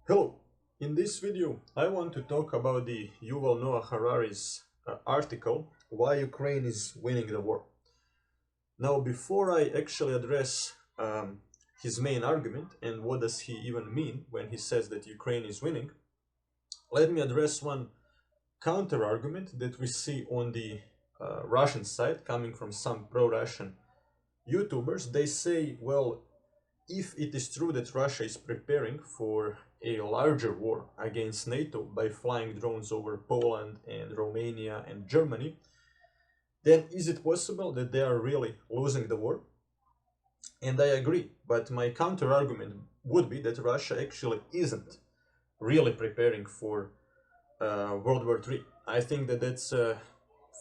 Hello! In this video I want to talk about the Yuval Noah Harari's article Why Ukraine is Winning the War. Now before I actually address his main argument and what does he even mean when he says that Ukraine is winning, let me address one counter argument that we see on the Russian side coming from some pro-Russian YouTubers. They say, well, if it is true that Russia is preparing for a larger war against NATO by flying drones over Poland and Romania and Germany, then is it possible that they are really losing the war? And I agree, but my counter argument would be that Russia actually isn't really preparing for World War III. I think that that's a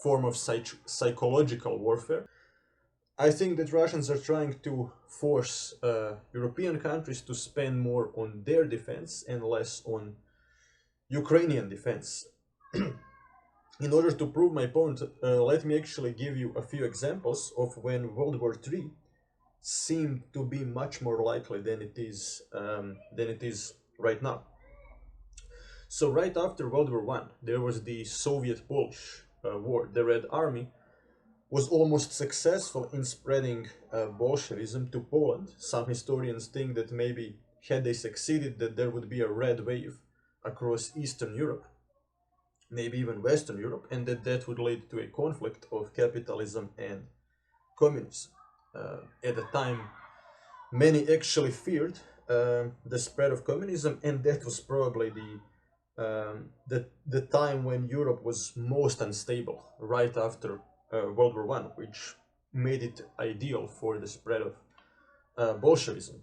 form of psychological warfare. I think that Russians are trying to force European countries to spend more on their defense and less on Ukrainian defense. In order to prove my point, let me actually give you a few examples of when World War III seemed to be much more likely than it is right now. So right after World War I, there was the Soviet-Polish War. The Red Army was almost successful in spreading Bolshevism to Poland. Some historians think that maybe had they succeeded, that there would be a red wave across Eastern Europe, maybe even Western Europe, and that would lead to a conflict of capitalism and communism. At the time, many actually feared the spread of communism, and that was probably the time when Europe was most unstable, right after World War I, which made it ideal for the spread of Bolshevism.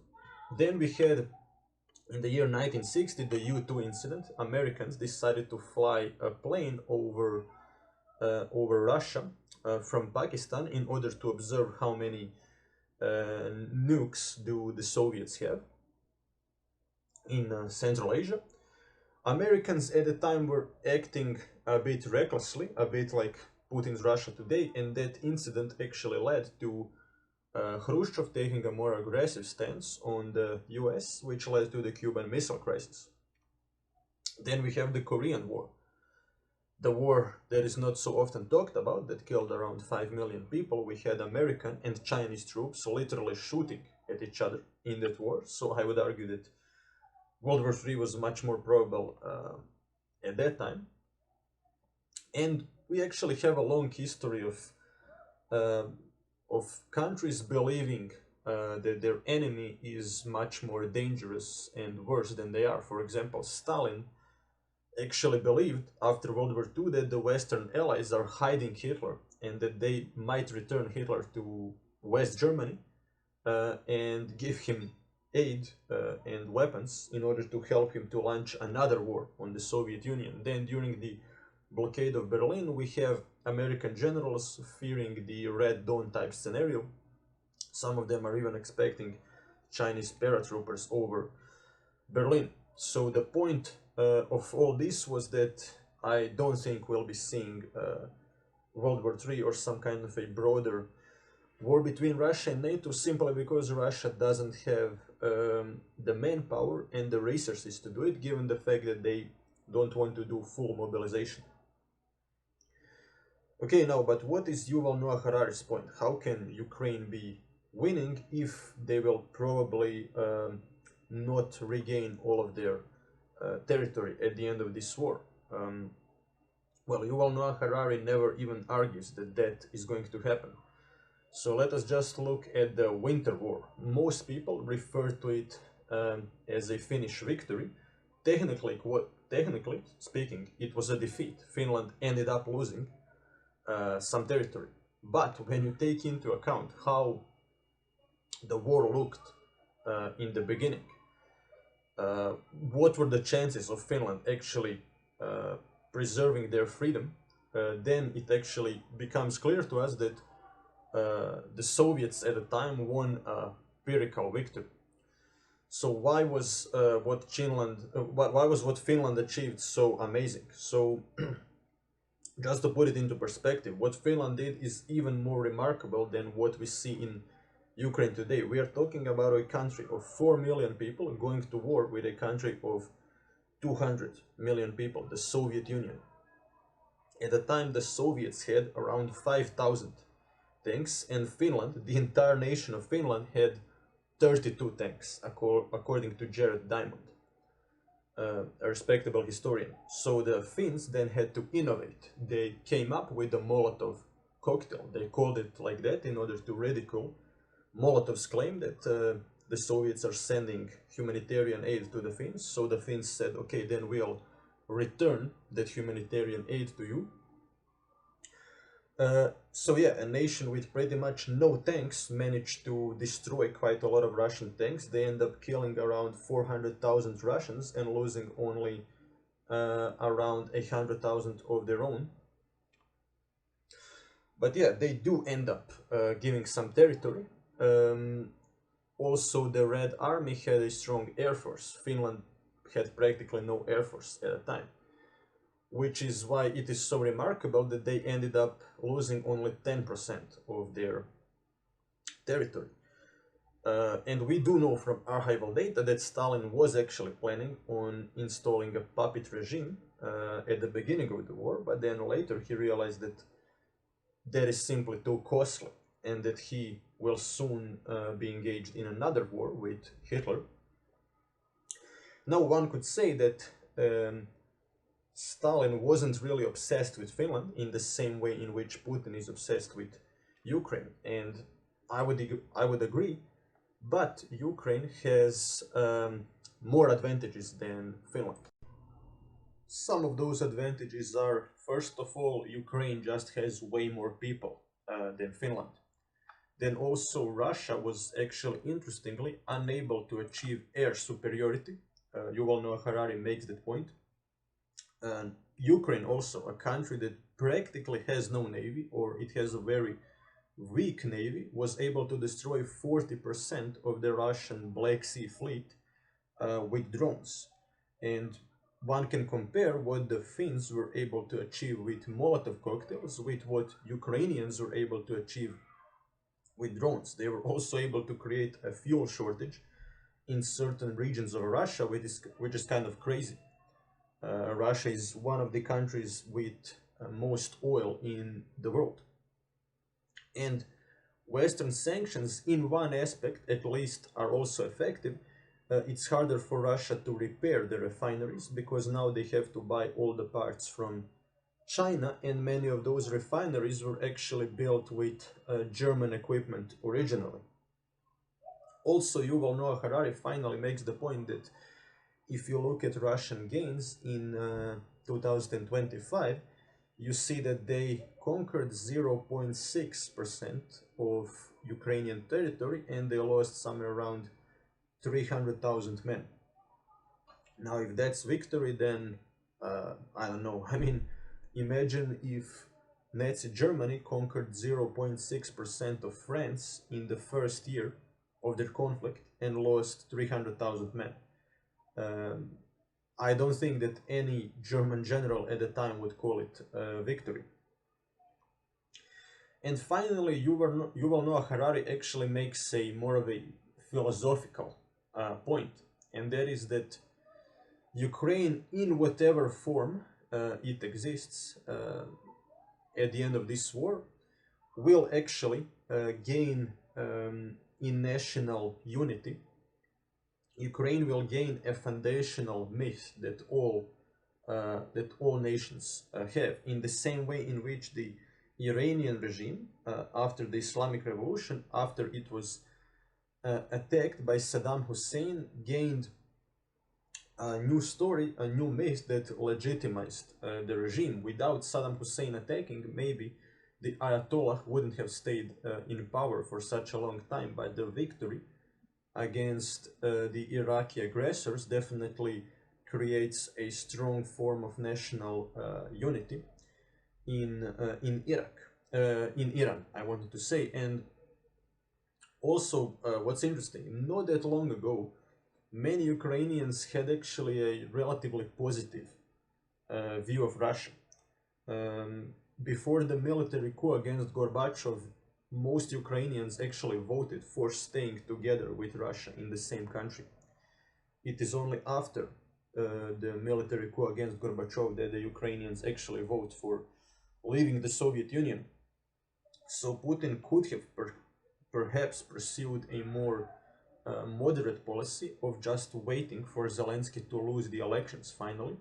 Then we had, in the year 1960, the U-2 incident. Americans decided to fly a plane over Russia from Pakistan in order to observe how many nukes do the Soviets have in Central Asia. Americans at the time were acting a bit recklessly, a bit like Putin's Russia today, and that incident actually led to Khrushchev taking a more aggressive stance on the US, which led to the Cuban Missile Crisis. Then we have the Korean War, the war that is not so often talked about, that killed around 5 million people. We had American and Chinese troops literally shooting at each other in that war, so I would argue that World War III was much more probable at that time. And we actually have a long history of countries believing that their enemy is much more dangerous and worse than they are. For example, Stalin actually believed after World War II that the Western allies are hiding Hitler and that they might return Hitler to West Germany and give him aid and weapons in order to help him to launch another war on the Soviet Union. Then during the blockade of Berlin, we have American generals fearing the Red Dawn type scenario. Some of them are even expecting Chinese paratroopers over Berlin. So the point of all this was that I don't think we'll be seeing World War III or some kind of a broader war between Russia and NATO, simply because Russia doesn't have the manpower and the resources to do it, given the fact that they don't want to do full mobilization. Okay, now, but what is Yuval Noah Harari's point? How can Ukraine be winning if they will probably not regain all of their territory at the end of this war? Well, Yuval Noah Harari never even argues that that is going to happen. So let us just look at the Winter War. Most people refer to it as a Finnish victory. Technically speaking, it was a defeat. Finland ended up losing some territory. But when you take into account how the war looked in the beginning, what were the chances of Finland actually preserving their freedom, then it actually becomes clear to us that the Soviets at the time won a Pyrrhical victory. So why was what Finland achieved so amazing? So just to put it into perspective, what Finland did is even more remarkable than what we see in Ukraine today. We are talking about a country of 4 million people going to war with a country of 200 million people, the Soviet Union. At the time, the Soviets had around 5,000 tanks, and Finland, the entire nation of Finland, had 32 tanks, according to Jared Diamond, a respectable historian. So the Finns then had to innovate. They came up with the Molotov cocktail. They called it like that in order to ridicule Molotov's claim that the Soviets are sending humanitarian aid to the Finns. So the Finns said, okay, then we'll return that humanitarian aid to you. So yeah, a nation with pretty much no tanks managed to destroy quite a lot of Russian tanks. They end up killing around 400,000 Russians and losing only around 100,000 of their own. But yeah, they do end up giving some territory. Also, the Red Army had a strong air force. Finland had practically no air force at the time, which is why it is so remarkable that they ended up losing only 10% of their territory. And we do know from archival data that Stalin was actually planning on installing a puppet regime at the beginning of the war, but then later he realized that that is simply too costly and that he will soon be engaged in another war with Hitler. Now, one could say that Stalin wasn't really obsessed with Finland in the same way in which Putin is obsessed with Ukraine, and I would agree, but Ukraine has more advantages than Finland. Some of those advantages are, first of all, Ukraine just has way more people than Finland. Then also Russia was actually, interestingly, unable to achieve air superiority. Yuval Noah Harari makes that point. And Ukraine also, a country that practically has no navy, or it has a very weak navy, was able to destroy 40% of the Russian Black Sea fleet with drones. And one can compare what the Finns were able to achieve with Molotov cocktails with what Ukrainians were able to achieve with drones. They were also able to create a fuel shortage in certain regions of Russia, which is kind of crazy. Russia is one of the countries with most oil in the world. And Western sanctions, in one aspect at least, are also effective. It's harder for Russia to repair the refineries because now they have to buy all the parts from China, and many of those refineries were actually built with German equipment originally. Also, Yuval Noah Harari finally makes the point that if you look at Russian gains in 2025, you see that they conquered 0.6% of Ukrainian territory and they lost somewhere around 300,000 men. Now, if that's victory, then I don't know. I mean, imagine if Nazi Germany conquered 0.6% of France in the first year of their conflict and lost 300,000 men. I don't think that any German general at the time would call it a victory. And finally, Yuval Noah Harari actually makes a more of a philosophical point, and that is that Ukraine, in whatever form it exists at the end of this war, will actually gain in national unity. Ukraine will gain a foundational myth that all nations have, in the same way in which the Iranian regime, after the Islamic Revolution, after it was attacked by Saddam Hussein, gained a new story, a new myth that legitimized the regime. Without Saddam Hussein attacking, maybe the Ayatollah wouldn't have stayed in power for such a long time, but the victory against the Iraqi aggressors definitely creates a strong form of national unity in Iran, I wanted to say. And also, what's interesting, not that long ago, many Ukrainians had actually a relatively positive view of Russia. Before the military coup against Gorbachev, most Ukrainians actually voted for staying together with Russia in the same country. It is only after the military coup against Gorbachev, that the Ukrainians actually vote for leaving the Soviet Union. So Putin could have perhaps pursued a more moderate policy of just waiting for Zelensky to lose the elections finally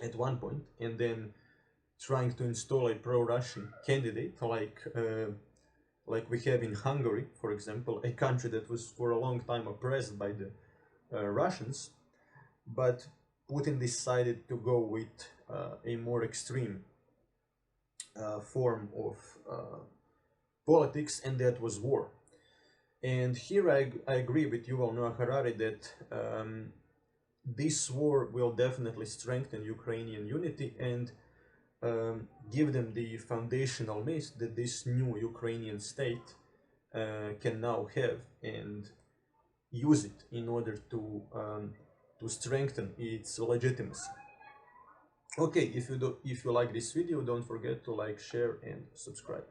at one point, and then trying to install a pro-Russian candidate like we have in Hungary, for example, a country that was for a long time oppressed by the Russians. But Putin decided to go with a more extreme form of politics, and that was war. And here I agree with Yuval Noah Harari that this war will definitely strengthen Ukrainian unity and give them the foundational myth that this new Ukrainian state can now have, and use it in order to strengthen its legitimacy. Okay, if you like this video, don't forget to like, share, and subscribe.